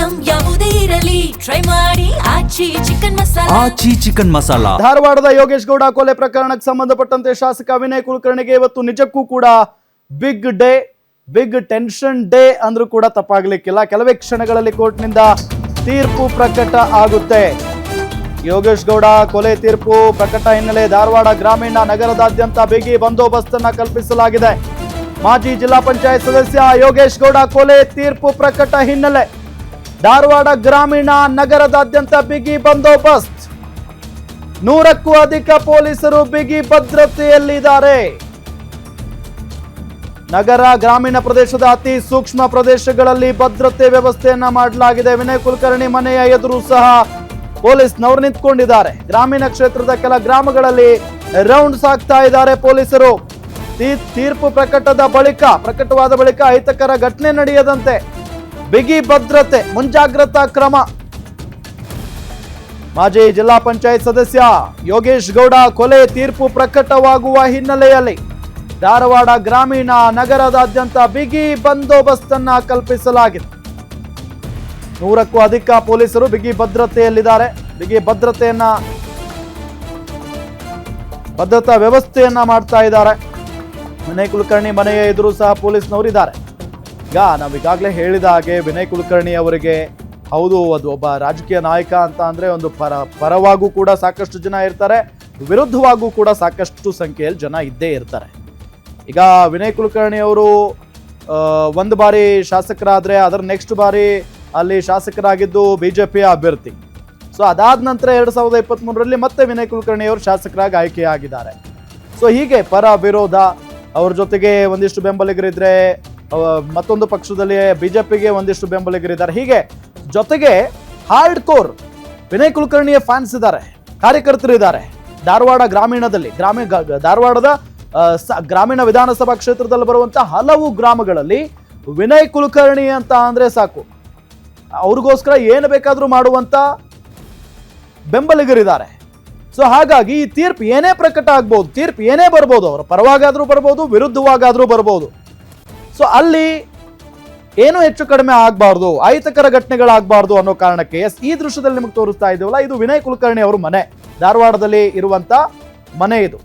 Item ಯಾವುದೇ ಇರಲಿ try ಮಾಡಿ ಆಚಿ ಚಿಕನ್ ಮಸಾಲಾ. ಆಚಿ ಚಿಕನ್ ಮಸಾಲಾ. ಧಾರವಾಡದ ಯೋಗೇಶ್ ಗೌಡ ಕೊಲೆ ಪ್ರಕರಣಕ್ಕೆ ಸಂಬಂಧಪಟ್ಟಂತೆ ಶಾಸಕ ವಿನಯ್ ಕುಲಕರ್ಣಿಗೆ ಇವತ್ತು ನಿಜಕ್ಕೂ ಕೂಡ big day, big tension day ಅಂದ್ರೂ ಕೂಡ ತಪ್ಪಾಗ್ಲಿಕ್ಕಿಲ್ಲ. ಕೆಲವೇ ಕ್ಷಣಗಳಲ್ಲಿ ಕೋರ್ಟ್ನಿಂದ ತೀರ್ಪು ಪ್ರಕಟ ಆಗುತ್ತೆ. ಯೋಗೇಶ್ ಗೌಡ ಕೊಲೆ ತೀರ್ಪು ಪ್ರಕಟ ಹಿನ್ನೆಲೆ ಧಾರವಾಡ ಗ್ರಾಮೀಣ ನಗರದಾದ್ಯಂತ ಬಿಗಿ ಬಂದೋಬಸ್ತನ್ನ ಕಲ್ಪಿಸಲಾಗಿದೆ. ಮಾಜಿ ಜಿಲ್ಲಾ ಪಂಚಾಯತ್ ಸದಸ್ಯ ಯೋಗೇಶ್ ಗೌಡ ಕೊಲೆ ತೀರ್ಪು ಪ್ರಕಟ ಹಿನ್ನೆಲೆ ಧಾರವಾಡ ಗ್ರಾಮೀಣ ನಗರದಾದ್ಯಂತ ಬಿಗಿ ಬಂದೋಬಸ್ತ್. 100ಕ್ಕೂ ಅಧಿಕ ಪೊಲೀಸರು ಬಿಗಿ ಭದ್ರತೆಯಲ್ಲಿದ್ದಾರೆ. ನಗರ ಗ್ರಾಮೀಣ ಪ್ರದೇಶದ ಅತಿ ಸೂಕ್ಷ್ಮ ಪ್ರದೇಶಗಳಲ್ಲಿ ಭದ್ರತೆ ವ್ಯವಸ್ಥೆಯನ್ನ ಮಾಡಲಾಗಿದೆ. ವಿನಯ್ ಕುಲಕರ್ಣಿ ಮನೆಯ ಎದುರು ಸಹ ಪೊಲೀಸ್ನವರು ನಿಂತ್ಕೊಂಡಿದ್ದಾರೆ. ಗ್ರಾಮೀಣ ಕ್ಷೇತ್ರದ ಕೆಲ ಗ್ರಾಮಗಳಲ್ಲಿ ರೌಂಡ್ಸ್ ಆಗ್ತಾ ಇದ್ದಾರೆ ಪೊಲೀಸರು. ತೀರ್ಪು ಪ್ರಕಟವಾದ ಬಳಿಕ ಅಹಿತಕರ ಘಟನೆ ನಡೆಯದಂತೆ ಬಿಗಿ ಭದ್ರತೆ, ಮುಂಜಾಗ್ರತಾ ಕ್ರಮ. ಮಾಜಿ ಜಿಲ್ಲಾ ಪಂಚಾಯತ್ ಸದಸ್ಯ ಯೋಗೇಶ್ ಗೌಡ ಕೊಲೆ ತೀರ್ಪು ಪ್ರಕಟವಾಗುವ ಹಿನ್ನೆಲೆಯಲ್ಲಿ ಧಾರವಾಡ ಗ್ರಾಮೀಣ ನಗರದಾದ್ಯಂತ ಬಿಗಿ ಬಂದೋಬಸ್ತನ್ನ ಕಲ್ಪಿಸಲಾಗಿದೆ. 100ಕ್ಕೂ ಅಧಿಕ ಪೊಲೀಸರು ಬಿಗಿ ಭದ್ರತೆಯಲ್ಲಿದ್ದಾರೆ. ಬಿಗಿ ಭದ್ರತಾ ವ್ಯವಸ್ಥೆಯನ್ನ ಮಾಡ್ತಾ ಇದ್ದಾರೆ. ವಿನಯ್ ಕುಲಕರ್ಣಿ ಮನೆಯ ಎದುರು ಸಹ ಪೊಲೀಸ್ನವರು ಇದ್ದಾರೆ. ಈಗ ನಾವೀಗಾಗಲೇ ಹೇಳಿದ ಹಾಗೆ ವಿನಯ್ ಕುಲಕರ್ಣಿ ಅವರಿಗೆ ಹೌದು, ಅದು ಒಬ್ಬ ರಾಜಕೀಯ ನಾಯಕ ಅಂತ ಅಂದ್ರೆ ಒಂದು ಪರವಾಗೂ ಕೂಡ ಸಾಕಷ್ಟು ಜನ ಇರ್ತಾರೆ, ವಿರುದ್ಧವಾಗೂ ಕೂಡ ಸಾಕಷ್ಟು ಸಂಖ್ಯೆಯಲ್ಲಿ ಜನ ಇದ್ದೇ ಇರ್ತಾರೆ. ಈಗ ವಿನಯ್ ಕುಲಕರ್ಣಿ ಅವರು ಒಂದು ಬಾರಿ ಶಾಸಕರಾದ್ರೆ ಅದರ ನೆಕ್ಸ್ಟ್ ಬಾರಿ ಅಲ್ಲಿ ಶಾಸಕರಾಗಿದ್ದು ಬಿಜೆಪಿಯ ಅಭ್ಯರ್ಥಿ. ಸೊ ಅದಾದ ನಂತರ 2023ರಲ್ಲಿ ಮತ್ತೆ ವಿನಯ್ ಕುಲಕರ್ಣಿ ಅವರು ಶಾಸಕರಾಗಿ ಆಯ್ಕೆಯಾಗಿದ್ದಾರೆ. ಸೊ ಹೀಗೆ ಪರ ವಿರೋಧ, ಅವ್ರ ಜೊತೆಗೆ ಒಂದಿಷ್ಟು ಬೆಂಬಲಿಗರಿದ್ರೆ ಮತ್ತೊಂದು ಪಕ್ಷದಲ್ಲಿ ಬಿಜೆಪಿಗೆ ಒಂದಿಷ್ಟು ಬೆಂಬಲಿಗರಿದ್ದಾರೆ. ಹೀಗೆ ಜೊತೆಗೆ ಹಾರ್ಡ್ ಕೋರ್ ವಿನಯ್ ಕುಲಕರ್ಣಿಯ ಫ್ಯಾನ್ಸ್ ಇದ್ದಾರೆ, ಕಾರ್ಯಕರ್ತರು ಇದ್ದಾರೆ. ಧಾರವಾಡ ಗ್ರಾಮೀಣದಲ್ಲಿ ಧಾರವಾಡದ ಗ್ರಾಮೀಣ ವಿಧಾನಸಭಾ ಕ್ಷೇತ್ರದಲ್ಲಿ ಬರುವಂತಹ ಹಲವು ಗ್ರಾಮಗಳಲ್ಲಿ ವಿನಯ್ ಕುಲಕರ್ಣಿ ಅಂತ ಅಂದ್ರೆ ಸಾಕು, ಅವ್ರಿಗೋಸ್ಕರ ಏನು ಬೇಕಾದ್ರೂ ಮಾಡುವಂತ ಬೆಂಬಲಿಗರಿದ್ದಾರೆ. ಸೊ ಹಾಗಾಗಿ ಈ ತೀರ್ಪು ಏನೇ ಪ್ರಕಟ ಆಗ್ಬಹುದು, ತೀರ್ಪು ಏನೇ ಬರ್ಬೋದು, ಅವರ ಪರವಾಗಾದ್ರೂ ಬರ್ಬೋದು, ವಿರುದ್ಧವಾಗಾದ್ರೂ ಬರ್ಬೋದು. ಸೊ ಅಲ್ಲಿ ಏನು ಹೆಚ್ಚು ಕಡಿಮೆ ಆಗಬಾರ್ದು, ಅಹಿತಕರ ಘಟನೆಗಳಾಗಬಾರ್ದು ಅನ್ನೋ ಕಾರಣಕ್ಕೆ ಈ ದೃಶ್ಯದಲ್ಲಿ ನಿಮಗೆ ತೋರಿಸ್ತಾ ಇದ್ದೀವಲ್ಲ, ಇದು ವಿನಯ್ ಕುಲಕರ್ಣಿ ಅವರ ಮನೆ, ಧಾರವಾಡದಲ್ಲಿ ಇರುವಂತ ಮನೆ ಇದು.